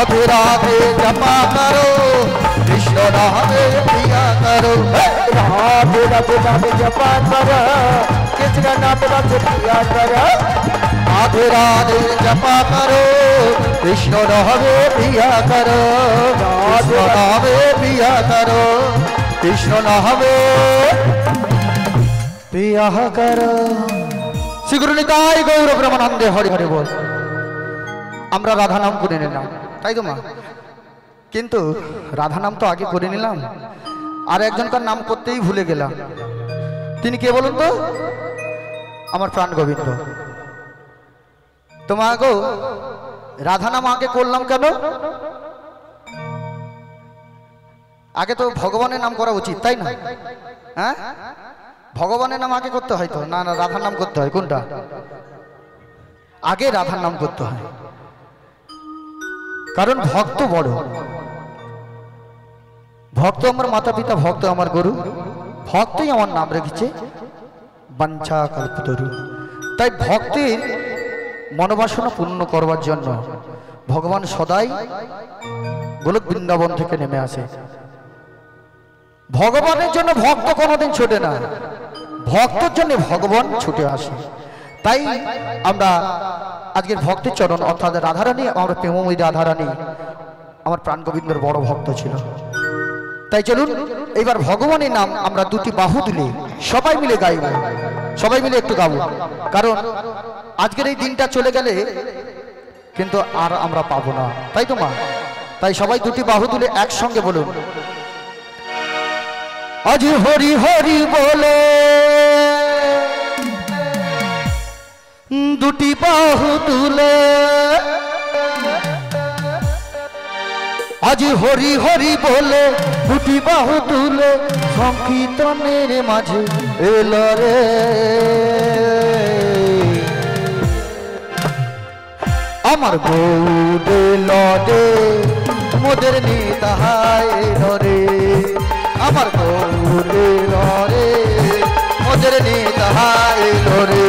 राधे राधे जपा करो कृष्ण नामे पिया करो राधे राधे नाम जपा करो कृष्ण नाम रस पिया करो राधे राधे जपा करो कृष्ण नामे पिया करो कृष्ण नामे पिया करो कृष्ण नामे पिया करो श्री गुरु निताई गौर ब्रह्मानंदे हरि हरि बोल আমরা রাধা নাম করে নিলাম তাই তো মা কিন্তু রাধা নাম তো আগে করে নিলাম আর একজনকার নাম করতেই ভুলে গেলাম তিনি কে বলুন তো আমার প্রাণ গোবিন্দ তোমাকে রাধা নাম আগে করলাম কেন আগে তো ভগবানের নাম করা উচিত তাই না হ্যাঁ ভগবানের নাম আগে করতে হয় তো না না রাধার নাম করতে হয় কোনটা আগে রাধার নাম করতে হয় কারণ ভক্ত বড় ভক্ত আমার মাতা পিতা ভক্ত আমার গুরু ভক্তই আমার নাম রেখেছে বাঞ্ছা কল্পতরু তাই ভক্তের মনোবাসনা পূর্ণ করবার জন্য ভগবান সদাই গোলক বৃন্দাবন থেকে নেমে আসে ভগবানের জন্য ভক্ত কোনোদিন ছোটে না ভক্তের জন্য ভগবান ছুটে আসে তাই আমরা আজকের ভক্তের চরণ অর্থাৎ রাধারানী আমরা প্রেমময়ী রাধারানী আমার প্রাণ গোবিন্দর বড় ভক্ত ছিল তাই চলুন এইবার ভগবানের নাম আমরা দুটি বাহু তুলে সবাই মিলে গাইব সবাই মিলে একটু গাবো কারণ আজকের এই দিনটা চলে গেলে কিন্তু আর আমরা পাবো না তাই তো মা তাই সবাই দুটি বাহু তুলে একসঙ্গে বলুন আজ হরি হরি বলে দুটি বাহু তুলে আজ হরি হরি বলে দুটি বাহু তুলে সংকীর্তনের মাঝে এলো রে আমার গৌড়ে লড়ে মোদের নিতাহায় রে আমার গৌড়ে লড়ে মোদের নিতাহায় রে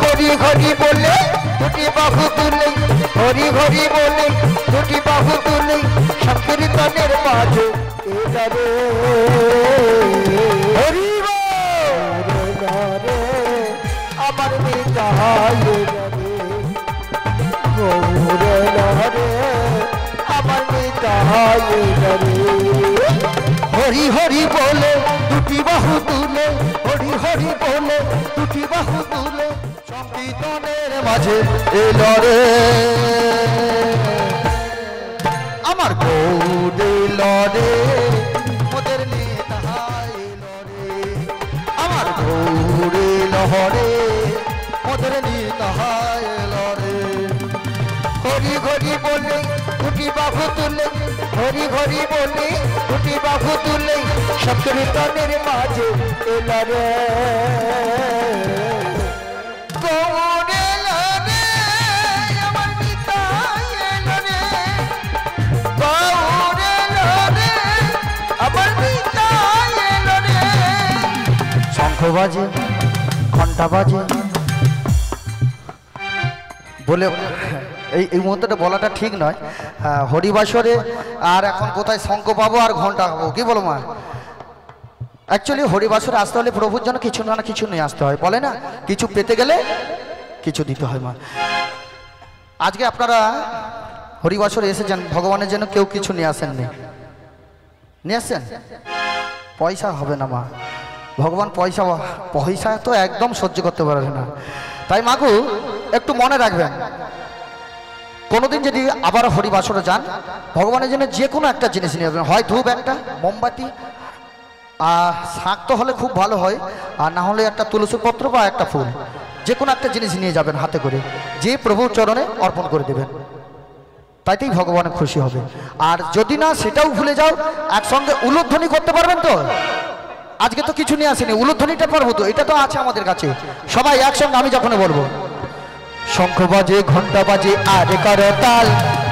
হরি হরি বলে দুটি বাহু তুলে হরি হরি বলে দুটি বাহু তুলে সংকীর্তনের মাঝে এলো রে হরি রে আমার নিতাহায় রে গৌরে লহরে আমার নিতাই রে হরি হরি বলে দুটি বাহু তুলে হরি হরি বলে দুটি বাহু তুলে সংকীর্তনের মাঝে এলো রে আমার গৌরে লরে মোদের নিতাই লরে আমার গৌরে লহরে মোদের নিতাই লরে হরি হরি বলে দুটি বাহু তুলে হরি হরি বলে দুটি বাহু তুলে সংকীর্তনের মাঝে এলো রে গৌরে লরে আমার নিতাই এলো রে গৌরে লরে আমার নিতাই এলো রে শঙ্খ বাজে ঘন্টা বাজে বলে এই মুহূর্তটা বলাটা ঠিক নয় হরিবাসরে আর এখন কোথায় শঙ্খ পাবো আর ঘন্টা পাবো কি বলো মা অ্যাকচুয়ালি হরিবাসরে আসতে হলে প্রভুর জন্য কিছু না কিছু নিয়ে আসতে হয় বলে না কিছু পেতে গেলে কিছু দিতে হয় মা আজকে আপনারা হরিবাসরে এসেছেন ভগবানের জন্য কেউ কিছু নিয়ে আসেননি নিয়ে আসছেন পয়সা হবে না মা ভগবান পয়সা পয়সা তো একদম সহ্য করতে পারবে না তাই মাগু একটু মনে রাখবেন কোনোদিন যদি আবার হরিবাসরে যান ভগবানের জন্য যে কোনো একটা জিনিস নিয়ে যাবেন হয় ধূপ একটা মোমবাতি শাক তো হলে খুব ভালো হয় আর না হলে একটা তুলসী পত্র বা একটা ফুল যে কোনো একটা জিনিস নিয়ে যাবেন হাতে করে যে প্রভুর চরণে অর্পণ করে দেবেন তাইতেই ভগবান খুশি হবে আর যদি না সেটাও ভুলে যাও একসঙ্গে উলুধ্বনি করতে পারবেন তো আজকে তো কিছু নিয়ে আসেনি উলুধ্বনিটা পারবো তো এটা তো আছে আমাদের কাছে সবাই একসঙ্গে আমি যখন বলবো শঙ্খ বাজে ঘন্টা বাজে আর করতাল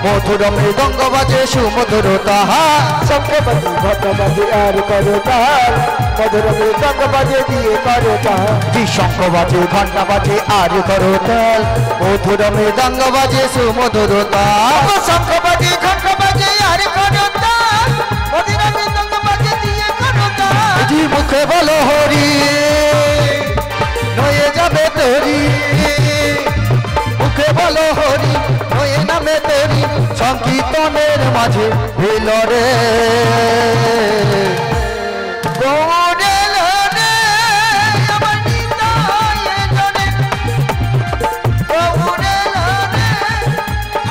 মধুর মৃদঙ্গ বাজে সুমধুর তাহার শঙ্খ বাজে ঘটা বাজে আর করো তাল মধুর মৃদঙ্গ বাজে দিয়ে করো তাল জি শঙ্খ বাজে ঘন্টা বাজে আর করো তাল মধুর মৃদঙ্গ বাজে সুমধুর তাল শঙ্খ বাজে ঘটা বাজে আর করো তাল মধুর মৃদঙ্গ বাজে দিয়ে করো তাল জি মুখে বলো হরি নয়ে যাবে তরি মুখে বলো হরি নয়ে নামে তরি সংকীর্তনের মাঝে এলো রে গৌরে লরে আমার নিতায়ে জনে গৌরে লরে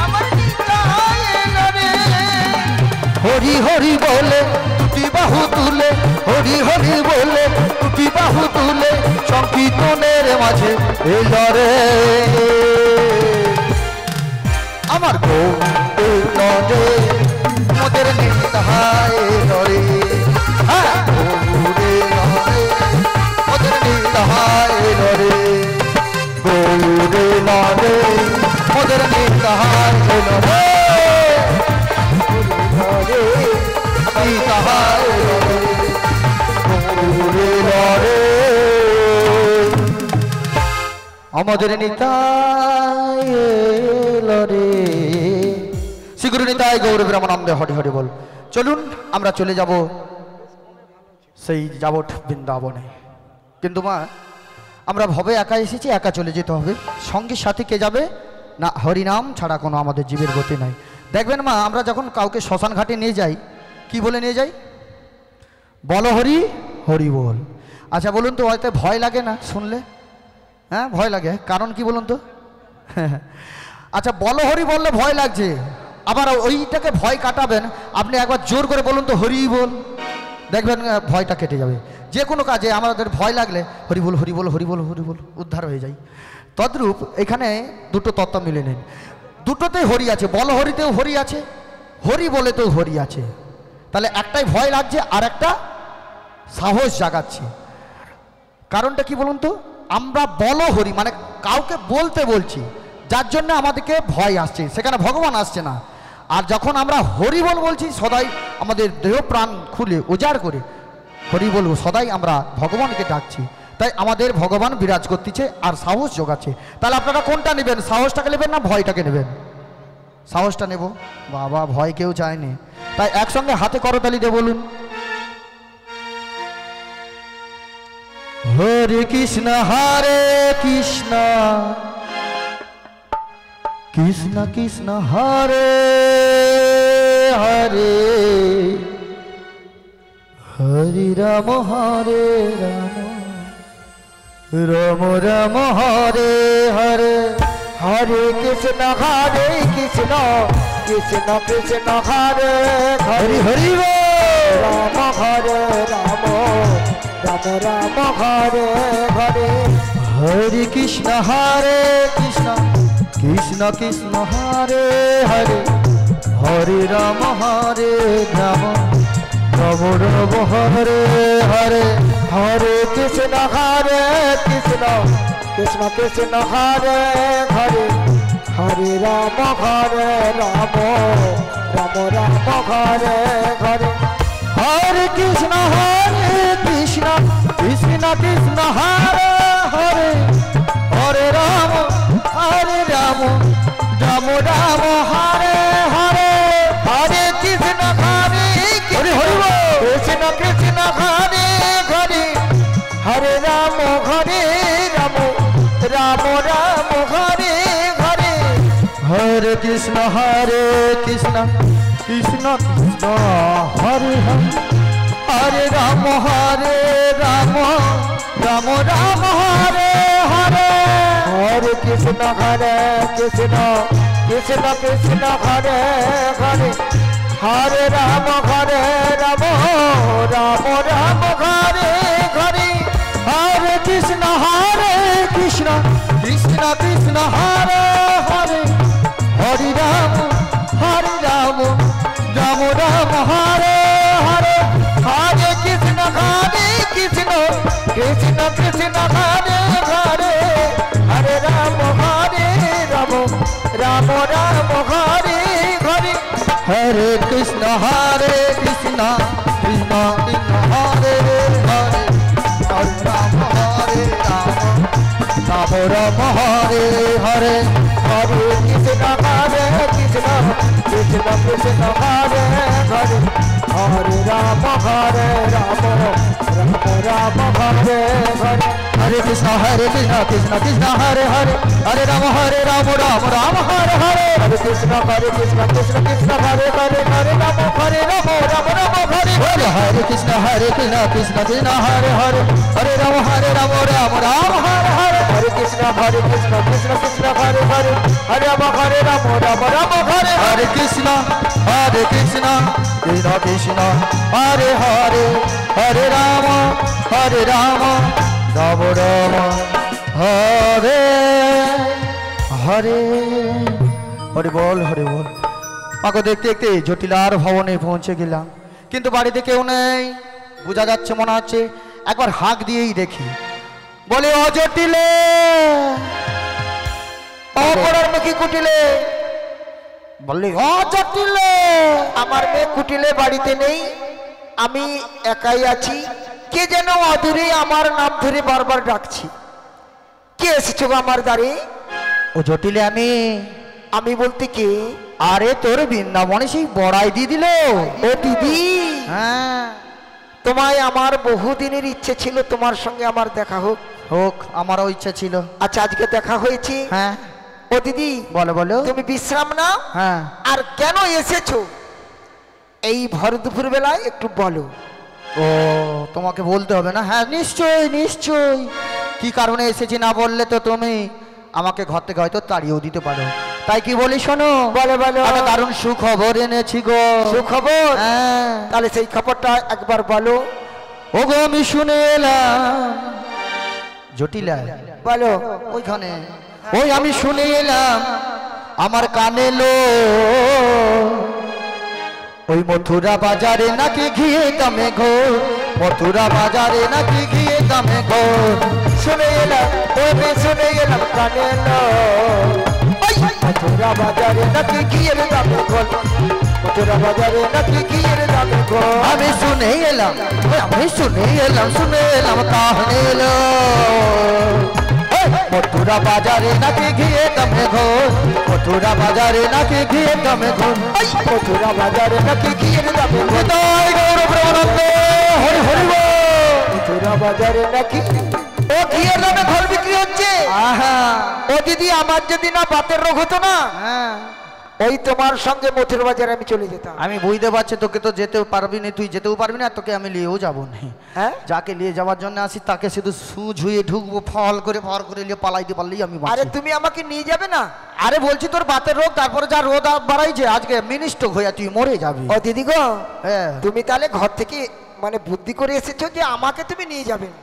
আমার নিতায়ে লরে হরি হরি বলে দুটি বাহু তুলে হরি হরি বলে দুটি বাহু তুলে সংকীর্তনের মাঝে এলো রে আমার গো এলো রে মোদের নিতায় রে হ্যাঁ গৌরে লরে মোদের নিতায় রে গৌরে লরে মোদের নিতায় রে আমাদের নিতাই লরে শ্রীগুরু নিতাই গৌর ব্রহ্মানন্দে হরি হরি বল। চলুন আমরা চলে যাব সেই যাবট বৃন্দাবনে। কিন্তু মা আমরা ভবে একা এসেছি, একা চলে যেতে হবে। সঙ্গীর সাথে কে যাবে না? হরিনাম ছাড়া কোনো আমাদের জীবের গতি নাই। দেখবেন মা আমরা যখন কাউকে শ্মশান ঘাটে নিয়ে যাই কি বলে নিয়ে যাই? বলো হরি হরি বল। আচ্ছা বলুন তো হয়তো ভয় লাগে না শুনলে? হ্যাঁ ভয় লাগে, কারণ কি বলুন তো? আচ্ছা বলো হরি বললে ভয় লাগছে, আবার ওইটাকে ভয় কাটাবেন আপনি একবার জোর করে বলুন তো হরি বল, দেখবেন ভয়টা কেটে যাবে। যে কোনো কাজে আমাদের ভয় লাগলে হরি বল হরি বল হরি বল হরি বল উদ্ধার হয়ে যায়। তদ্রূপ এখানে দুটো তত্ত্ব মিলে নিন, দুটোতেই হরি আছে। বলো হরিতেও হরি আছে, হরি বলেতেও হরি আছে। তাহলে একটাই ভয় লাগছে আর একটা সাহস জাগাচ্ছে। কারণটা কি বলুন তো? আমরা বলো হরি মানে কাউকে বলতে বলছি, যার জন্য আমাদেরকে ভয় আসছে, সেখানে ভগবান আসছে না। আর যখন আমরা হরি বল বলছি সদাই আমাদের দেহ প্রাণ খুলে উজাড় করে হরি বলবো, সদাই আমরা ভগবানকে ডাকছি, তাই আমাদের ভগবান বিরাজ করতেছে আর সাহস যোগাচ্ছে। তাহলে আপনারা কোনটা নেবেন? সাহসটাকে নেবেন না ভয়টাকে নেবেন? সাহসটা নেব। বাবা ভয় কেউ চায়নি, তাই একসঙ্গে হাতে করতালি দিয়ে বলুন হরে কৃষ্ণ হরে কৃষ্ণ কৃষ্ণ কৃষ্ণ হরে হরে হরি রাম হরে রাম রাম রাম হরে হরে হরে কৃষ্ণ কৃষ্ণ কৃষ্ণ হরে হরি হরি রাম হরে রাম রাম রাম হরে হরে হরে কৃষ্ণ হরে কৃষ্ণ কৃষ্ণ কৃষ্ণ হরে হরে হরে রাম হরে রাম রাম রাম হরে হরে হরে কৃষ্ণ কৃষ্ণ কৃষ্ণ হরে হরে হরে রাম হরে রাম রাম রাম হরে হরে হরে কৃষ্ণ কৃষ্ণ কৃষ্ণ হরে হরে হরে রাম রাম রাম রাম হরে হরে হরে কৃষ্ণ হরে হরি হরি কৃষ্ণ কৃষ্ণ হরে হরে হরে রাম রাম রাম রাম হরে হরে হরে কৃষ্ণ কৃষ্ণ কৃষ্ণ কৃষ্ণ হরে হরে হরে রাম রাম রাম রাম হরে হরে হরে কৃষ্ণ কৃষ্ণ কৃষ্ণ কৃষ্ণ হরে হরে হরে রাম রাম রাম রাম হরে হরে হরে কৃষ্ণ কৃষ্ণ কৃষ্ণ কৃষ্ণ হরে হরে হরি রাম রাম রাম রাম হরে হরে হরে কৃষ্ণ কৃষ্ণ কৃষ্ণ কৃষ্ণ হরে হরে হরে রাম রাম রাম রাম হরে হরে কৃষ্ণ কৃষ্ণ কৃষ্ণ হরে হরে হরে রাম রাম রাম হরে হরে হরে কৃষ্ণ কৃষ্ণ কৃষ্ণ হরে হরে হরে রাম রাম রাম হরে হরে हरे कृष्ण कृष्ण कृष्ण हरे हरे हरे राम राम राम हरे हरे हरे कृष्ण कृष्ण कृष्ण हरे हरे हरे राम राम राम हरे हरे हरे कृष्ण कृष्ण कृष्ण हरे हरे हरे राम राम राम हरे हरे हरे कृष्ण कृष्ण कृष्ण हरे हरे हरे राम राम राम हरे हरे कृष्ण कृष्ण कृष्ण हरे हरे हरे राम राम राम हरे हरे हरे बोल माको देखते देखते जटिलार भवने पहुंचे गेलाम किन्तु बाड़ीते केउ नेই বোঝা যাচ্ছে মনে হচ্ছে একবার হাঁক দিয়েই দেখি বলে ও জটিলে ও পড়ার মুখী কুটিলে বললি ও জটিলে আমার মেয়ে কুটিলে বাড়িতে নেই আমি একাই আছি কে যেন অদূরে আমার নাম ধরে বারবার ডাকছি কে এসেছো আমার দ্বারে ও জটিলে আমি বলতে কে আরে তোর বৃন্দাবনে সেই বড়াই দিয়ে দিল ও দিদি হ্যাঁ তোমায় আমার বহুদিনের ইচ্ছে ছিল তোমার সঙ্গে আমার দেখা হোক হোক আমারও ইচ্ছা ছিল আচ্ছা আজকে দেখা হয়েছে হ্যাঁ ও দিদি বলো বলো তুমি বিশ্রাম নাও হ্যাঁ আর কেন এসেছো এই ভর দুপুর বেলায় একটু বলো ও তোমাকে বলতে হবে না হ্যাঁ নিশ্চয়ই নিশ্চয়ই কি কারণে এসেছি না বললে তো তুমি আমাকে ঘর থেকে হয়তো তাড়িয়েও দিতে পারো তাই কি বলি শোনো বলো বলো একটা দারুণ সুখবর এনেছি গো সুখবর হ্যাঁ তাহলে সেই খবরটা একবার বলো ও গো আমি শুনে এলাম জটিলা বলো ওইখানে ওই আমি শুনে এলাম আমার কানে লো ওই মথুরা বাজারে নাকি ঘিয়ে দামে ঘো মথুরা বাজারে নাকি ঘিয়ে দামে ঘো শুনে এলাম ওই শুনে এলাম কানে লো মথুরা বাজারে নাকি ঘিয়ের দামে গোল মথুরা বাজারে নাকি ঘিয়ের দামে গোল আমি শুনে এলাম শুনে এলাম কানে লো মথুরা বাজারে নাকি ঘিয়ে দামে ঘো মথুরা বাজারে নাকি ঘিয়ে দামে ঘো মথুরা বাজারে নাকি ঘিয়ের দামে গোল তাই গৌর প্রেমানন্দ হরি হরি বল মথুরা বাজারে নাকি ও ঘিয়ের দামে ঘর বিক্রি হচ্ছে আহা ও দিদি আমার যদি না বাতের রোগ হতো না হ্যাঁ ওই তোমার সঙ্গে মথুরা বাজারে আমি চলে যেতাম আমি বুঝতে পারছি তোকে তো যেতেও পারবি না তুই যেতেও পারবি না তোকে আমি নিয়েও যাবো না হ্যাঁ যাকে নিয়ে যাওয়ার জন্য আসি তাকে শুধু সুঝুয়ে ঢুকবো ফল করে নিয়ে পালাইতে পারলেই আমি আরে তুমি আমাকে নিয়ে যাবে না আরে বলছি তোর বাতের রোগ তারপরে যা রোদ বাড়াইছে আজকে মিনিস্ট হয়ে তুই মরে যাবি ও দিদি গো হ্যাঁ তুমি তাহলে ঘর থেকে মানে বুদ্ধি করে এসেছো যে আমাকে তুমি নিয়ে যাবে না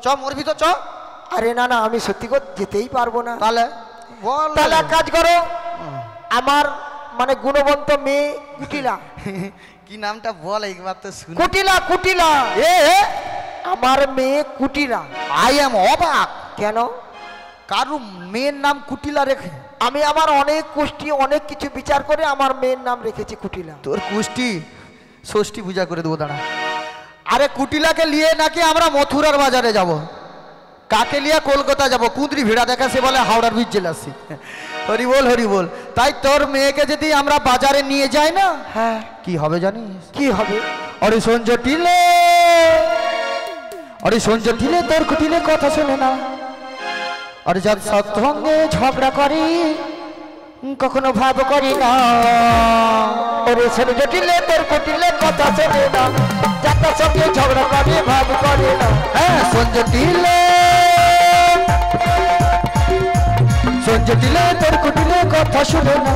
চ মরবি তো চ আরে না না আমি সত্যি করে যেতেই পারবো না তাহলে বল তাহলে এক কাজ করো আমার মানে গুণবন্ত মেয়ে কুটিলা কি নামটা বল একবার তো শুনি কুটিলা কুটিলা এ আমার মেয়ে কুটিলা আই এম অবাক কেন কারু মেয়ের নাম কুটিলা রেখে আমি আমার অনেক কুষ্টি অনেক কিছু বিচার করে আমার মেয়ের নাম রেখেছি কুটিলা তোর কুষ্টি ষষ্ঠী পূজা করে দেবো দাঁড়া আরে কুটিলাকে নিয়ে নাকি আমরা মথুরার বাজারে যাব কাকে লিয়া কলকাতা যাব কুঁদরি ভিড়া দেখা সে বলে হাওড়ার ব্রিজ জেলে আসি হরি বল তাই তোর মেয়েকে যদি আমরা বাজারে নিয়ে যাই না হ্যাঁ কি হবে জানিস কি হবে অরে সঞ্জটিলে তোর কুটিলে কথা শোনে না আর যার সঙ্গে ঝগড়া করি কখনো ভাব করি না ওরে সঞ্জটিলে তোর কুটিলে কথা শোনে না যার সঙ্গে ঝগড়া করে ভাব করে না হ্যাঁ সঞ্জটিলে তোর কুটিলে কথা শুনে না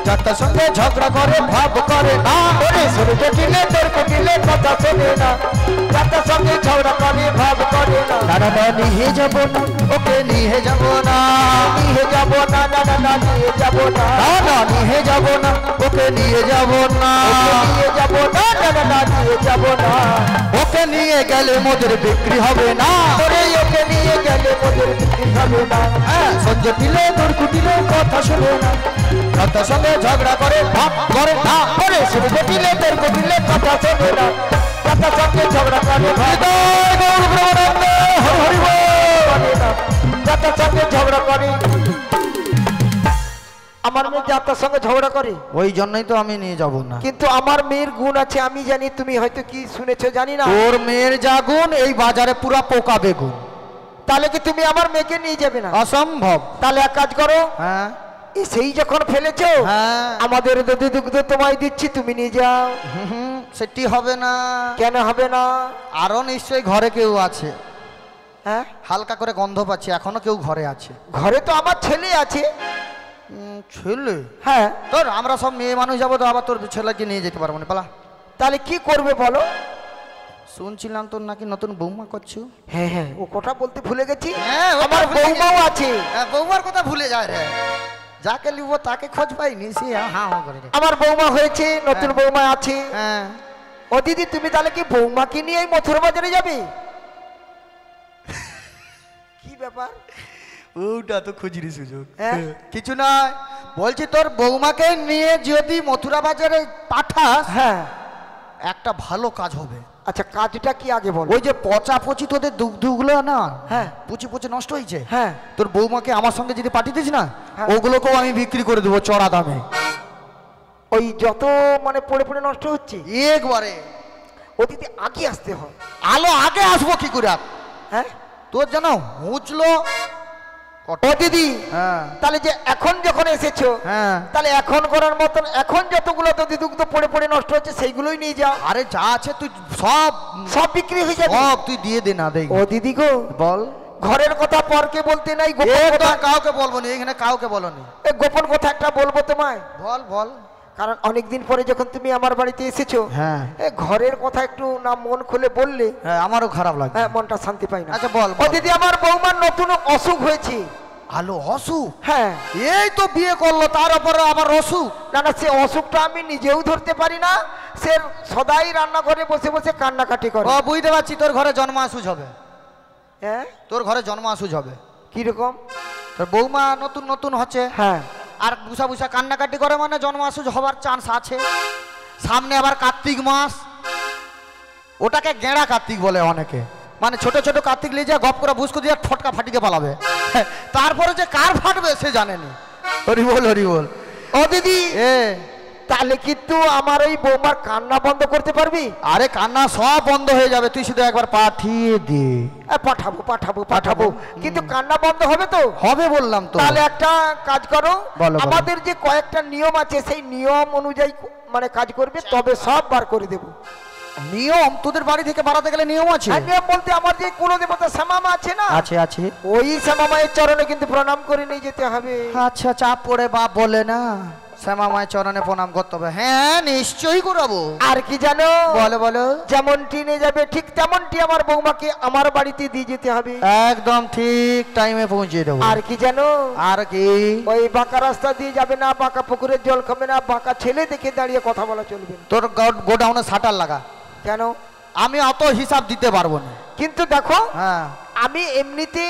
যার সঙ্গে ঝগড়া করে ভাব করে না ওরে সঞ্জটিলে তোর কুটিলে কথা শোনে না যার সঙ্গে ঝগড়া করে ভাব করে না দাদা নিয়ে যাব না ওকে নিয়ে যাব না নিয়ে যাব না না না না নিয়ে যাব না দাদা নিয়ে যাব না ওকে নিয়ে যাব না নিয়ে যাব না না না না নিয়ে যাব না ওকে নিয়ে গেলে মোদের বিক্রি হবে না ওরে ও মেয়েকে নিয়ে গেলে মোদের বিক্রি হবে না। হ্যাঁ, সহ্য দিলে তোর কুটিলে কথা শোনে না, কথা সঙ্গে ঝগড়া করে ভাব করে না। ওরে সূর্য দিলে তোর কুটিলে কথা শোনে না, কথা সঙ্গে ঝগড়া করে ভাব হৃদয় গৌর প্রেমানন্দ হরি হরি বল। করে না, কথা সঙ্গে ঝগড়া করে। আমার মেয়ে যাত্রার সঙ্গে ঝগড়া করে, ওই জন্যই তো আমি নিয়ে যাব না। কিন্তু আমার মেয়ের গুণ আছে আমি জানি, তুমি হয়তো কি শুনেছো জানি না। তোর মেয়ের যা গুণ এই বাজারে পুরা পোকা বেগুন। তাহলে কি তুমি আমার মেয়েকে নিয়ে যাবে না? অসম্ভব। তাহলে এক কাজ করো, হ্যাঁ সেই যখন ফেলেছো হ্যাঁ, আমাদের দধি দুগ্ধ তোমায় দিচ্ছি, তুমি নিয়ে যাও। সেটি হবে না। কেন হবে না? আরো নিশ্চয়ই ঘরে কেউ আছে। হ্যাঁ, হালকা করে গন্ধ পাচ্ছি, এখনো কেউ ঘরে আছে। ঘরে তো আমার ছেলে আছে। ছেলে? হ্যাঁ, তোর আমরা সব মেয়ে মানুষ যাবো তো, আবার তোর ছেলেকে নিয়ে যেতে পারবো না, পালা। তাহলে কি করবে বলো? শুনছিলাম তোর নাকি নতুন বৌমা করছো। হ্যাঁ হ্যাঁ, ও কথা বলতে ভুলে গেছি। হ্যাঁ, ওটা আমার ভুলে বৌমাও আছে। বৌমার কথা ভুলে যায় রে, যাকে লিখবো তাকে খোঁজ পাইনি, সে হ্যাঁ হ্যাঁ করে রে। আমার বৌমা হয়েছে, নতুন বৌমা আছে। হ্যাঁ, ও দিদি, তুমি তাহলে কি বৌমাকে নিয়ে এই মথুরা বাজারে যাবে? কি ব্যাপার? ওটা তো খুঁজরি সুযোগ। হ্যাঁ? কিছু নয়, বলছি তোর বৌমাকে নিয়ে যদি মথুরা বাজারে পাঠাস, হ্যাঁ, একটা ভালো কাজ হবে। আচ্ছা কাজটা কি আগে বলো। ওই যে পচা পচি তোদের দুগ্ধগুলো না, হ্যাঁ, পচি পচে নষ্ট হয়েছে, হ্যাঁ, তোর বৌমাকে আমার সঙ্গে যদি পাঠিয়ে দিস না, হ্যাঁ। ওগুলোকেও আমি বিক্রি করে দেবো চড়া দামে। ওই যত মানে পড়ে পড়ে নষ্ট হচ্ছে, একবারে ও দিদি আগে আসতে হয়। আলো আগে আসবো কি করে? হ্যাঁ, তোর যেন হুঁচলো। ও দিদি, হ্যাঁ তাহলে যে এখন যখন এসেছো, হ্যাঁ, তাহলে এখন করার মতন এখন যতগুলো দধি দুগ্ধ পড়ে পড়ে নষ্ট হচ্ছে সেইগুলোই নিয়ে যাও। আরে যা আছে তুই সব সব বিক্রি হয়ে যাবে। সব তুই দিয়ে দে না, দেখ। ও দিদি গো, বল। ঘরের কথা পরকে বলতে নাই, গোপন একদম কথা। কাউকে বলবো না, এখানে কাউকে বলো নি। এ গোপন কথা একটা বলবো তোমায়। বল বল। কারণ অনেকদিন পরে যখন তুমি আমার বাড়িতে এসেছো, হ্যাঁ এ ঘরের কথা একটু না মন খুলে বললে, হ্যাঁ, আমারও খারাপ লাগে। হ্যাঁ, মনটা শান্তি পাই না। আচ্ছা বল ও দিদি, আমার বৌমার নতুন অসুখ হয়েছে। আলো অসুখ? হ্যাঁ, এই তো বিয়ে করলো, তার উপরে আবার অসুখ? না না, সে অসুখটা আমি নিজেও ধরতে পারি না। সে সদাই রান্নাঘরে বসে বসে কান্নাকাটি করে। ও বুঝতে পারছি, তোর ঘরে জন্ম আসুজ হবে। হ্যাঁ, তোর ঘরে জন্ম আসুজ হবে। কিরকম? তোর বৌমা নতুন নতুন হচ্ছে, হ্যাঁ, আর বুসা বুসা কান্নাকাটি করে, মানে জন্ম আসুজ হবার চান্স আছে। সামনে আবার কার্তিক মাস, ওটাকে গেঁড়া কার্তিক বলে অনেকে, মানে ছোট ছোট কার্তিক নিয়ে যায়, গপ করে বুসকো দিয়ে ফটকা ফাটিকে পালাবে। তারপরে যে কার ফাটবে সে জানেনি। হরি বল হরি বল। ও দিদি, এ তাহলে কিন্তু আমার ওই বৌমার কান্না বন্ধ করতে পারবি? আরে কান্না সব বন্ধ হয়ে যাবে, তুই শুধু একবার পাঠিয়ে দে। পাঠাবো পাঠাবো পাঠাবো, কিন্তু কান্না বন্ধ হবে তো? হবে বললাম তো। তাহলে একটা কাজ করো, বলো, বলো। আমাদের যে কয়েকটা নিয়ম আছে সেই নিয়ম অনুযায়ী মানে কাজ করবে, তবে সব বার করে দেবো। নিয়ম? তোদের বাড়ি থেকে বাড়াতে গেলে নিয়ম আছে? আর নিয়ম বলতে আমার যে কুলদেবতা শ্যামামা আছে না, আছে আছে। ওই শ্যামামায়ের চরণে কিন্তু প্রণাম করে নিয়ে যেতে হবে। আচ্ছা, চাপ পড়ে বাপ বলে না শ্যামা মায়ের চরণে প্রণাম করতে হবে। হ্যাঁ নিশ্চয়ই করাবো। আর কি জানো? বলো বলো। যেমনটি নিয়ে যাবে ঠিক তেমনটি আমার বৌমাকে আমার বাড়িতে দিয়ে যেতে হবে। একদম ঠিক টাইমে পৌঁছে দেবো। আর কি জানো? আর কি? ওই বাঁকা রাস্তা দিয়ে যাবে না, বাঁকা পুকুরের জল খাবে না, বাঁকা ছেলে দেখে দাঁড়িয়ে কথা বলা চলবে না। তোর গোডাউনে শাটার লাগা। কেন? আমি অত হিসাব দিতে পারবো না। কিন্তু দেখো, হ্যাঁ আমি এমনিতে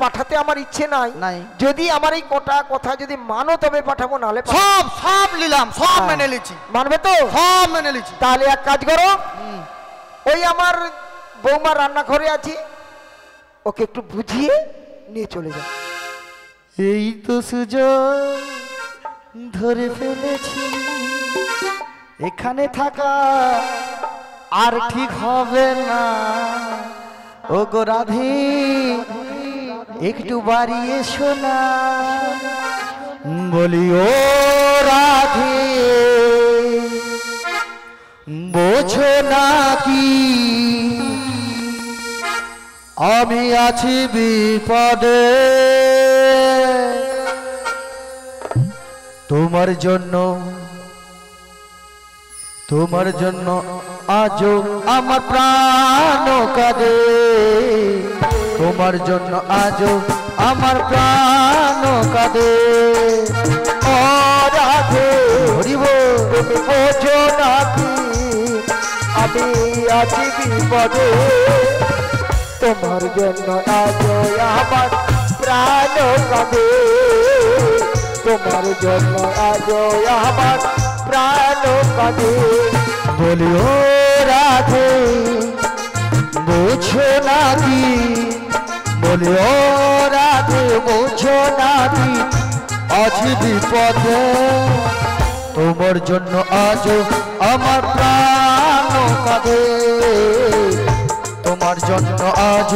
পাঠাতে আমার ইচ্ছে নাই। নাই। যদি আমার এই কোটা কথা যদি মানো তবে পাঠাবো, নাহলে সব সব নিলাম, সব মেনে লিছি। মানবে তো? সব মেনে লিছি। তাহলে এক কাজ করো, ওই আমার বৌমা রান্নাঘরে আছে, ওকে একটু বুঝিয়ে নিয়ে চলে যাও। এই তো সুযোগ ধরে ফেলেছি, এখানে থাকা আর ঠিক হবে না। ও গো রাধে, একটু বাড়িয়ে শোনা, বলি ও রাধে, বোঝো নাকি আমি আছি বিপদে, তোমার জন্য আজও আমার প্রাণ কাঁদে, তোমার জন্য আজও আমার প্রাণ কাঁদে। ও রাধে, হরি বল, তুমি বোঝো নাকি আমি আছি বিপদে, তোমার জন্য আজ আমার প্রাণ কাঁদে তোমার জন্য আজ আমার প্রাণ কাঁদে বলিও রাধে বুঝো নাকি বলিও রাধে বুঝো নাকি আজ বিপদে তোমার জন্য আজ আমার প্রাণ কাঁদে তোমার জন্য আজ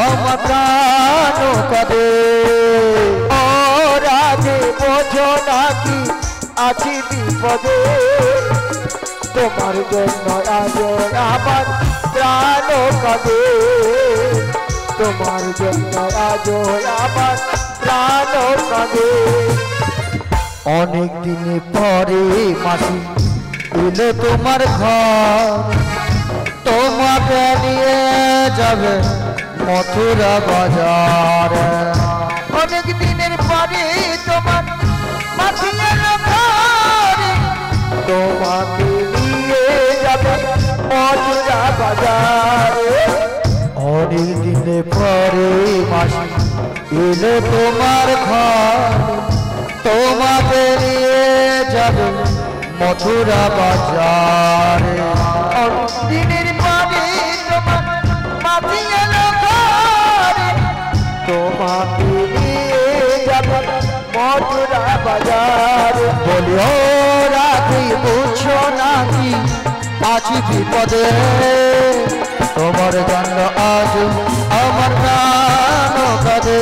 আমার প্রাণ কাঁদে ও রাধে বোঝো নাকি আছি বিপদে তোমার জন্য আজ আমার প্রাণ কাঁদে তোমার জন্য আজ আমার প্রাণ কাঁদে অনেক দিন পরে মাসি এলো তোমার ঘর তোমাকে নিয়ে যাবে মথুরা বাজার অনেক দিনের পরে তোমার মাসি এলো ঘরে তোমাকে নিয়ে যাবে মথুরা বাজারে অনেক দিন পরে মাসি এলো তোমার ঘর তোমাকে নিয়ে যাবে মথুরা বাজারে দিনের পরে তোমার মাসি এলো ঘরে তোমাকে নিয়ে যাবে মথুরা বাজারে বলিও রাখি বুঝো নাকি আছি বিপদে তোমার জন্য আজ আমার প্রাণ কাঁদে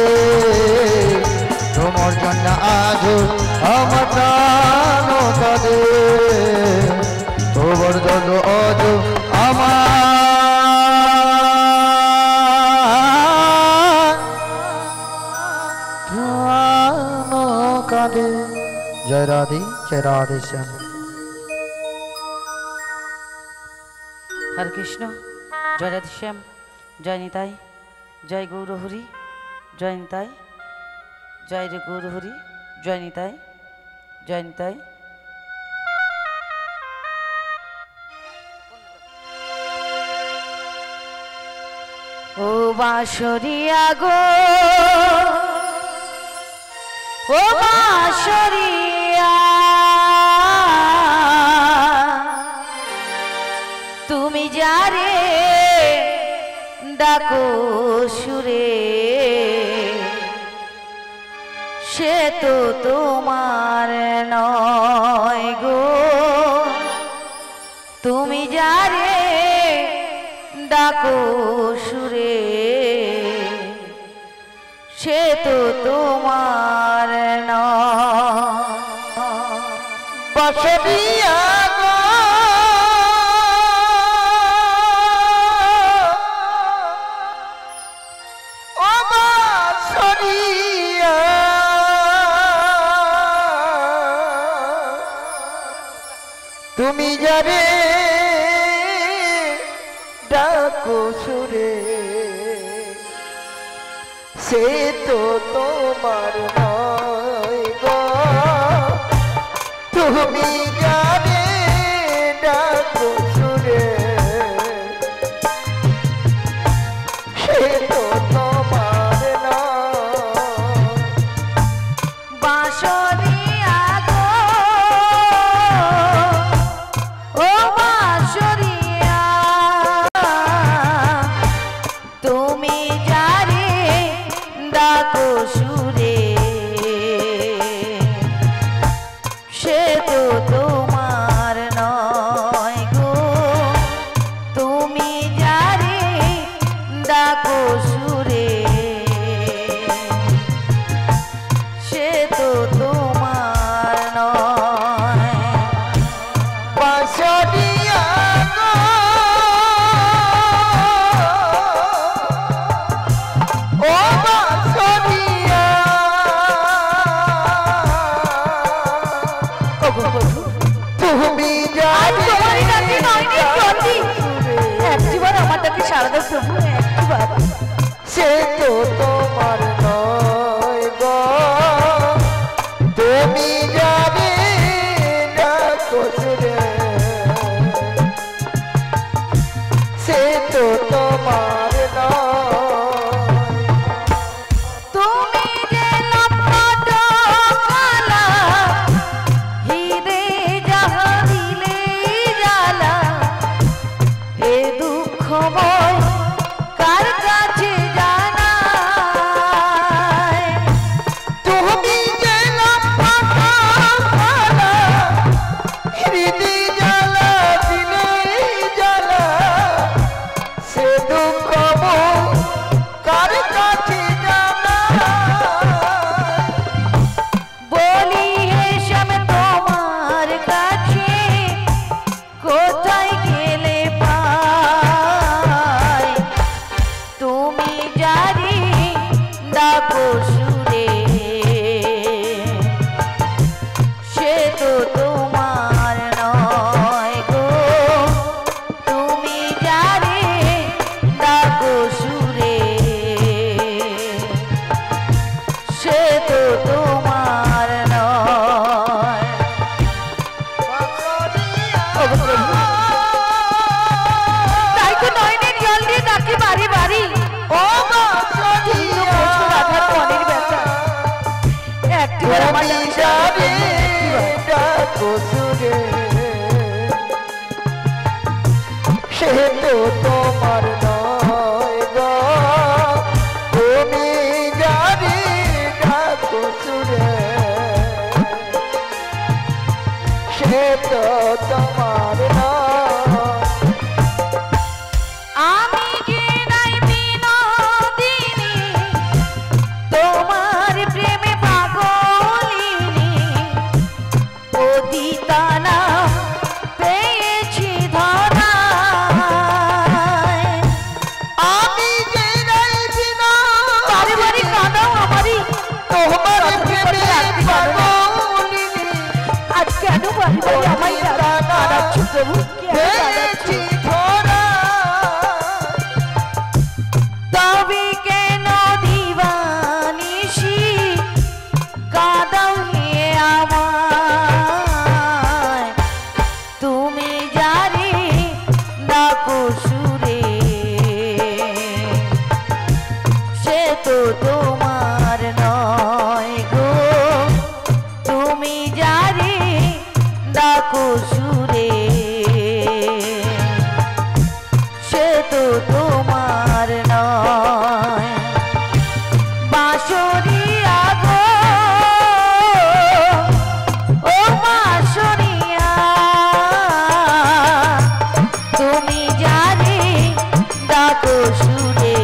তোমার জন্য আজ আমার প্রাণ কাঁদে তোমার জন্য আজ আমার প্রাণ কাঁদে জয় রাধে শ্যাম হরে কৃষ্ণ জয় রাধেশ্যাম জয় নিতাই জয় গৌরহরি জয় নিতাই জয় রে গৌরহরি জয় নিতাই জয় নিতাই ও বাঁশরিয়া গো ও বাঁশরিয়া তুমি যারে ডাকো সুরে সে তো তোমার নয় গো তুমি যারে ডাকো সুরে সে তো তোমার নয় বাঁশরিয়া গো ও বাঁশরিয়া তুমি যারে ডাকো সুরে সে তো তোমার নয় গো তুমি যারে ডাকো সুরে সে তো তোমার নয় বাঁশরিয়া গো ও বাঁশরিয়া তুমি যারে ডাকো সুরে সে তো তোমার নয় গো তুমি যারে ডাকো সুরে সে তো তোমার নয় বাঁশরিয়া গো ও বাঁশরিয়া তুমি যারে একবার আমার তাকে সারা দাও প্রভু একবার সে তো তোমার নয় গো তুমি যারে ডাকো সুরে সে তো তোমার নয় যারে ডাকো সুরে সে তো তোমার নয় গো তুমি যারে ডাকো সুরে সে তো তোমার নয়। তাই তো নয়নের জল দিয়ে ডাকি বাড়ি বাড়ি ও রাধার মনের ব্যথা একটিবার আমার যারে ডাকো সুরে সে তো তোমার নয় গো তুমি যারে ডাকো সুরে সে তো তোমার নয়। আমি যে নাই বিনোদিনী তোমার প্রেমে পাগলিনী পতিতা নাম পেয়েছি ধরায়। আমি যে নাই বারে বারে কাঁদাও আমারই তোমার প্রেমে পাগলিনী আজ কেন বারে বারে আমায় কাঁদাচ্ছ প্রভু কেন কাঁদাচ্ছ? পেয়েছি ধরা তবে কেন দিবানিশি কাঁদাও হে আমায় তুমি যারে ডাকো সুরে সে তো তোমার নয় গো তুমি যারে ডাকো সুরে সে তো তোমার নয়। বাঁশরিয়া গো ও বাঁশরিয়া তুমি জানি ডাকো সুরে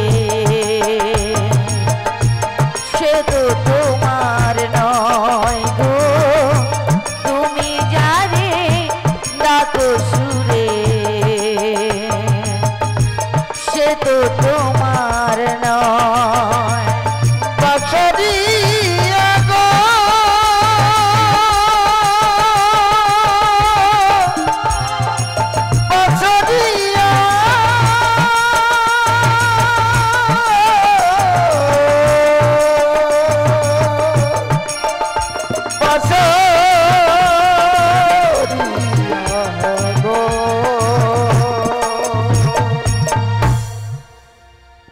সে তো তোমার নয় গো তুমি জানি ডাকো সুরে সে তো তোমার নয়। বাঁশরিয়া গো বাঁশরিয়া বাঁশরিয়া গো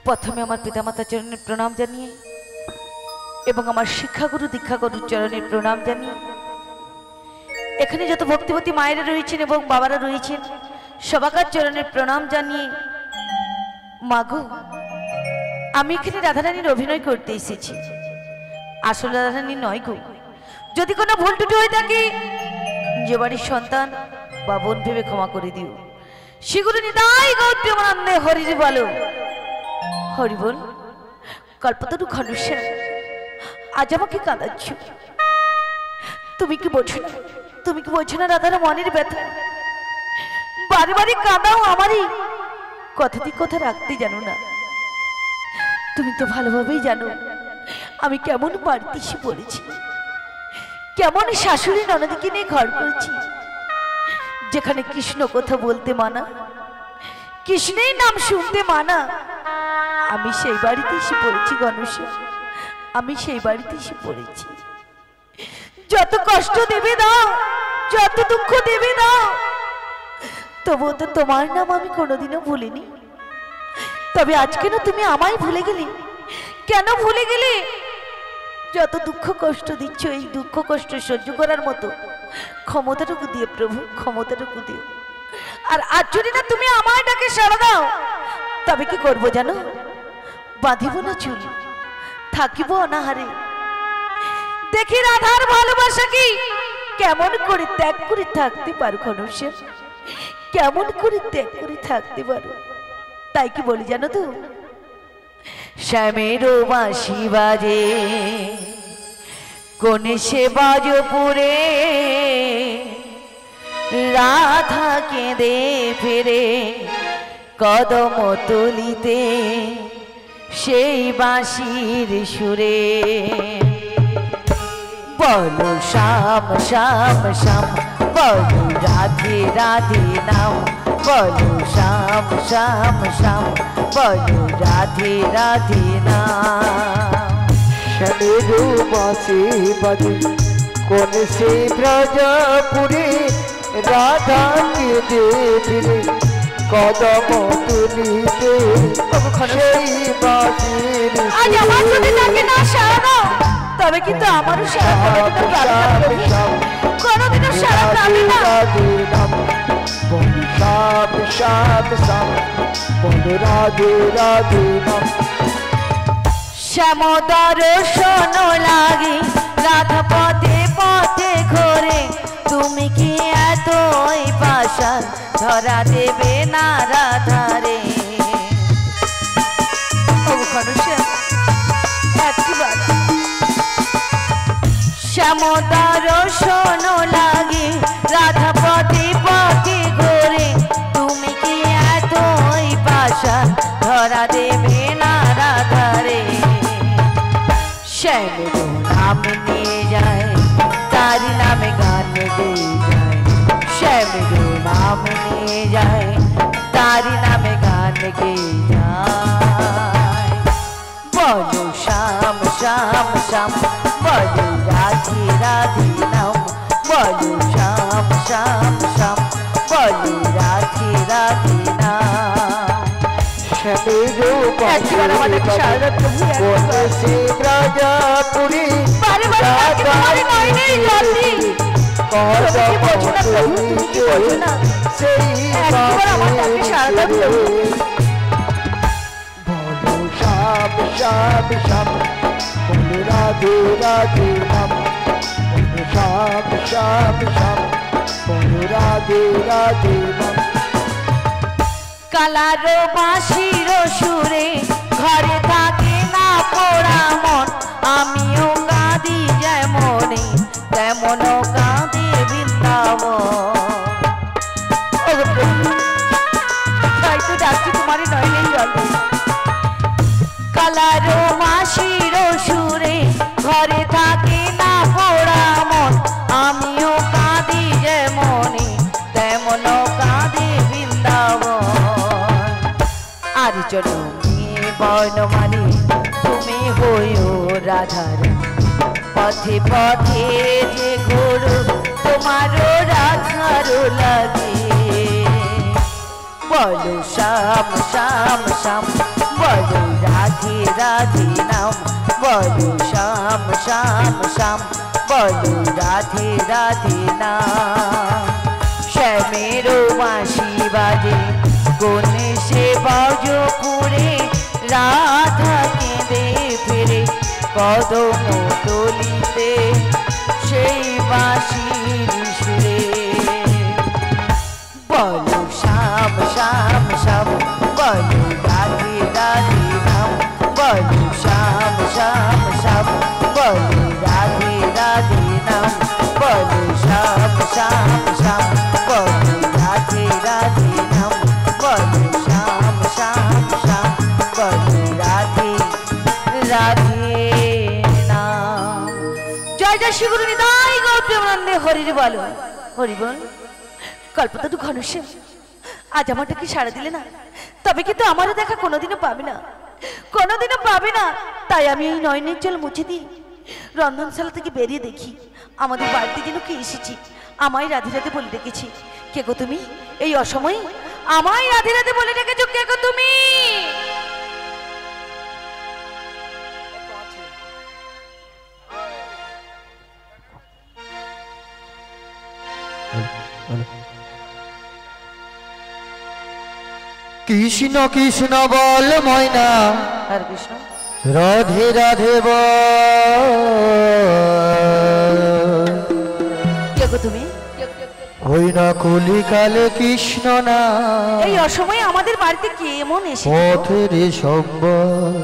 প্রথমে আমার পিতামাতার চরণে প্রণাম জানিয়ে এবং আমার শিক্ষাগুরু দীক্ষাগুরুর চরণে প্রণাম জানিয়ে এখানে যত ভক্তিবতী মায়েরা রয়েছেন এবং বাবারা রয়েছেন সবাকার চরণে প্রণাম জানিয়ে মাগো আমি এখানে রাধারানীর অভিনয় করতে এসেছি, আসলে রাধারানী নয় গো। যদি কোনো ভুল টুটি হয়ে থাকে যে বাড়ির সন্তান বা বোন ভেবে ক্ষমা করে দিও। শ্রীগুরু নিতাই গৌর প্রেমানন্দে হরি বলো হরি বল। কল্পতরু খনুষ্যা আজ আমাকে কাঁদাচ্ছ, তুমি কি বোঝো না? তুমি কি বোঝো না রাধার মনের ব্যথা? বারে বারে কাঁদাও আমারই, কথা দিয়ে কথা রাখতে জানো না। তুমি তো ভালোভাবেই জানো আমি কেমন বাড়িতে এসে পড়েছি, কেমন শাশুড়ি ননদকে নিয়ে ঘর করেছি, যেখানে কৃষ্ণ কথা বলতে মানা, কৃষ্ণের নাম শুনতে মানা। আমি সেই বাড়িতে এসে পড়েছি গণেশ, আমি সেই বাড়িতে এসে পড়েছি। যত কষ্ট দেবে দাও, যত দুঃখ দেবে দাও, তবুও তো তোমার নাম আমি কোনোদিনও ভুলিনি। তবে আজ কেন তুমি আমায় ভুলে গেলে? কেন ভুলে গেলে? যত দুঃখ কষ্ট দিচ্ছ এই দুঃখ কষ্ট সহ্য করার মতো ক্ষমতাটুকু দিয়ে প্রভু, ক্ষমতাটুকু দিও। আর আজ যদি না তুমি আমার ডাকে সাড়া দাও তবে কি করবো জানো? বাঁধিব না চুল, থাকিব অনাহারে। দেখি রাধার ভালোবাসা কি কেমন করে ত্যাগ করে থাকতে পারো ঘনশ্যাম, কেমন করে ত্যাগ করে থাকতে পারো। তাই কি বলি জানো তো, শ্যামেরও বাঁশি বাজে কোন সে বাজপুরে, রাধা কেঁদে ফেরে কদম তলিতে, সেই বাঁশির সুরে। বলো শ্যাম শ্যাম শ্যাম, বলো রাধে রাধে নাম, বলো শ্যাম শ্যাম শ্যাম, বলো রাধে রাধে নাম। শ্যামেরু বাঁশি বাজে কোন সে ব্রজপুরে, রাধা কে দেবিরে কদম তুলিতে সেই বাঁশির আজ আমার যদি তাকে না সারানো, তবে কিন্তু আমারও সারা কোনোদিনও সারা পাবে না। শ্যাম শ্যাম শ্যাম, বলো রাধে রাধে নাম। শ্যাম দর্শন লাগে রাধা পথে পথে ঘোরে, তুমি কি এতই পাষাণ ধরা দেবে না রাধারে। শ্যাম দর্শন লাগে রাধা পথে পথে ঘোরে, তুমি কি এতই পাষাণ ধরা দেবে না রাধারে। শ্যাম নাম নিয়ে যায়, তার নামে গান গেয়ে যায়, শ্যাম নাম নিয়ে যায়, তার নামে গান গেয়ে যায়। বলো শ্যাম শ্যাম শ্যাম, বলো রাধে রাধে নাম, বলো শ্যাম শ্যাম শ্যাম, বলো রাধে রাধে নাম। শ্যামেরু বাঁশি বাজে কোন সে ব্রজপুরে, রাধা কে দেবিরে কদম তুলিতে সেই বাঁশির সুরে। বলো শ্যাম শ্যাম শ্যাম, বলো রাধে রাধে নাম, বলো শ্যাম শ্যাম শ্যাম, বলো রাধে রাধে নাম। কালার বাঁশির সুরে ঘরে থাকে না পোড়া মন, আমিও কাঁদি যেমনই তেমনও কাঁদি বৃন্দাবন। তাই তো ডাকছি তোমারই নয়নের জলে। কালার বাঁশির সুরে ঘরে থাকে না পোড়া মন, আমিও কাঁদি যেমনই তেমনও কাঁদি বৃন্দাবন। আর জন্মে বনমালী তুমি হইও রাধার, পথে পথে যে ঘোরো তোমারও রাধার লাগে। বলো শ্যাম শ্যাম শ্যাম, বলো রাধে রাধে নাম, বলো শ্যাম শ্যাম শ্যাম, বলো রাধে রাধে নাম। শ্যামেরও বাঁশি বাজে কোন সে ব্রজপুরে, রাধা কেঁদে ফিরে কদম তলিতে সেই বাঁশির সুরে। বলো শ্যাম শ্যাম শ্যাম, বলো রাধে রাধে নাম, বলো শ্যাম শ্যাম শ্যাম, বলো রাধে রাধে নাম, বলো শ্যাম শ্যাম শ্যাম, বলো রাধে রাধে নাম, বলো শ্যাম শ্যাম শ্যাম, বলো রাধে রাধে নাম। জয় জয় শ্রী গুরু নিতাই গৌর প্রেমানন্দে হরির বলো। হরি বল। কল্পতরু ঘনশ্যাম, আজ আমারটাকে সাড়া দিলে না, তবে কিন্তু আমারও দেখা কোনোদিনও পাবে না, কোনোদিনও পাবে না। তাই আমি এই নয়নের জল মুছে দিই রন্ধনশালা থেকে বেরিয়ে দেখি আমাদের বাড়িতে যেন কে এসেছি, আমায় রাধে রাধে বলে ডেকেছি। কে গো তুমি এই অসময়ে আমায় রাধে রাধে বলে ডেকেছো? কে গো তুমি? কৃষ্ণ কৃষ্ণ বল ময়না, হরে কৃষ্ণ। রাধে রাধে বল। কে গো তুমি? হই না কলিকালে কৃষ্ণ না, এই অসময়ে আমাদের বাড়িতে কে এমন এসেছে পথের সম্বল।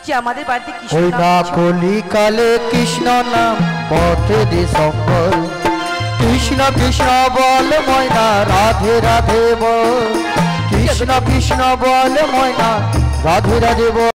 যে আমাদের বাড়িতে কৃষ্ণ হই নাম না নিচ্ছে? কলিকালে কৃষ্ণ নাম পথের সম্বল। কৃষ্ণ কৃষ্ণ বল ময়না, রাধে রাধে বল। কৃষ্ণ কৃষ্ণ বল ময়না, রাধে রাধে বল।